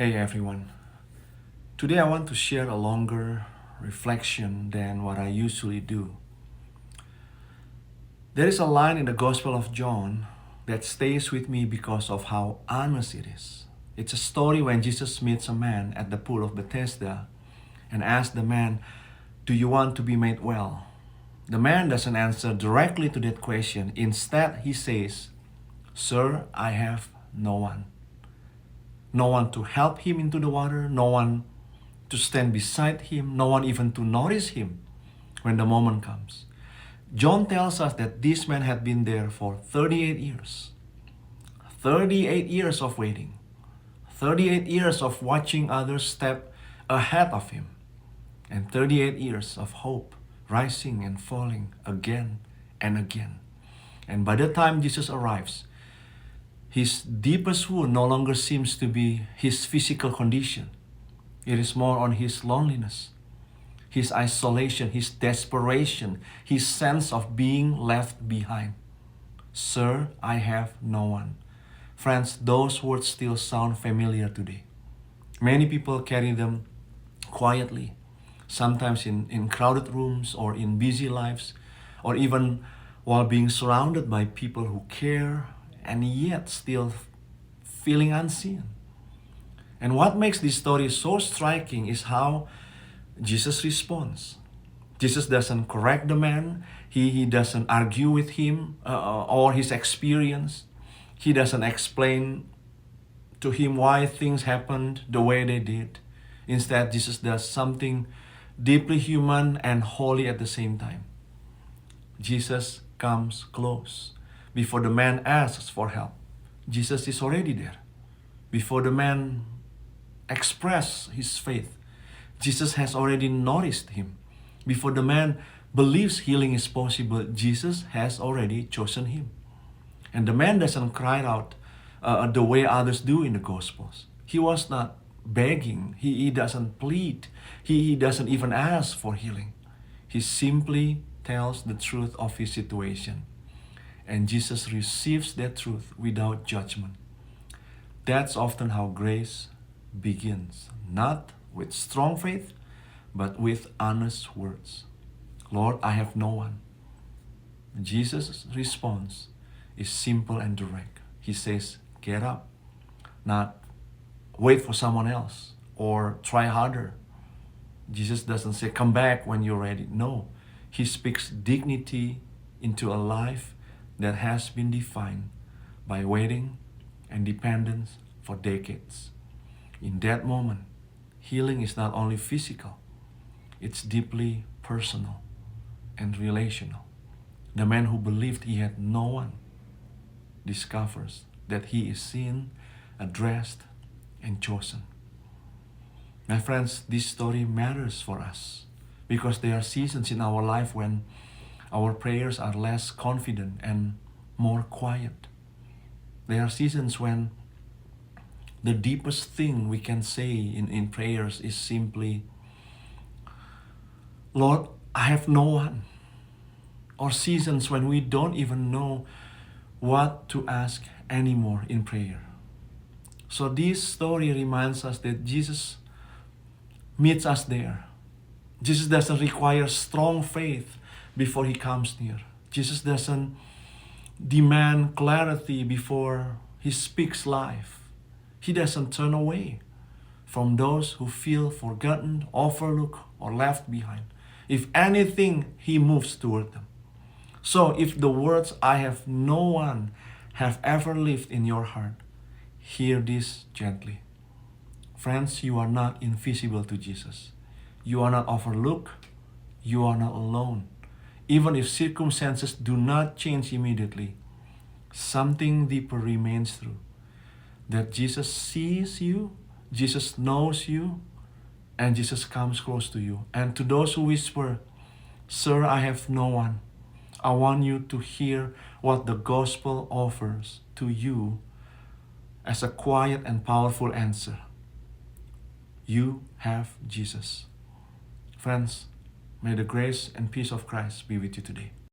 Hey everyone. Today I want to share a longer reflection than what I usually do. There is a line in the Gospel of John that stays with me because of how honest it is. It's a story when Jesus meets a man at the pool of Bethesda and asks the man, "Do you want to be made well?" The man doesn't answer directly to that question. Instead, he says, "Sir, I have no one." No one to help him into the water, no one to stand beside him, no one even to notice him when the moment comes. John tells us that this man had been there for 38 years. 38 years of waiting. 38 years of watching others step ahead of him. And 38 years of hope rising and falling again and again. And by the time Jesus arrives, his deepest wound no longer seems to be his physical condition. It is more on his loneliness, his isolation, his desperation, his sense of being left behind. "Sir, I have no one." Friends, those words still sound familiar today. Many people carry them quietly, sometimes in crowded rooms or in busy lives, or even while being surrounded by people who care and yet still feeling unseen. And what makes this story so striking is how Jesus responds. Jesus doesn't correct the man. He doesn't argue with him or his experience. He doesn't explain to him why things happened the way they did. Instead, Jesus does something deeply human and holy at the same time. Jesus comes close. Before the man asks for help, Jesus is already there. Before the man expresses his faith, Jesus has already noticed him. Before the man believes healing is possible, Jesus has already chosen him. And the man doesn't cry out the way others do in the Gospels. He was not begging. He doesn't plead. He doesn't even ask for healing. He simply tells the truth of his situation. And Jesus receives that truth without judgment. That's often how grace begins. Not with strong faith, but with honest words. "Lord, I have no one." Jesus' response is simple and direct. He says, "Get up." Not wait for someone else or try harder. Jesus doesn't say, "Come back when you're ready." No, he speaks dignity into a life that has been defined by waiting and dependence for decades. In that moment, healing is not only physical, it's deeply personal and relational. The man who believed he had no one discovers that he is seen, addressed, and chosen. My friends, this story matters for us because there are seasons in our life when our prayers are less confident and more quiet. There are seasons when the deepest thing we can say in prayers is simply, "Lord, I have no one." Or seasons when we don't even know what to ask anymore in prayer. So this story reminds us that Jesus meets us there. Jesus doesn't require strong faith before he comes near. Jesus doesn't demand clarity before he speaks life. He doesn't turn away from those who feel forgotten, overlooked, or left behind. If anything, he moves toward them. So if the words "I have no one" have ever lived in your heart, hear this gently. Friends, you are not invisible to Jesus. You are not overlooked. You are not alone. Even if circumstances do not change immediately, something deeper remains true. That Jesus sees you, Jesus knows you, and Jesus comes close to you. And to those who whisper, "Sir, I have no one," I want you to hear what the gospel offers to you as a quiet and powerful answer. You have Jesus. Friends, may the grace and peace of Christ be with you today.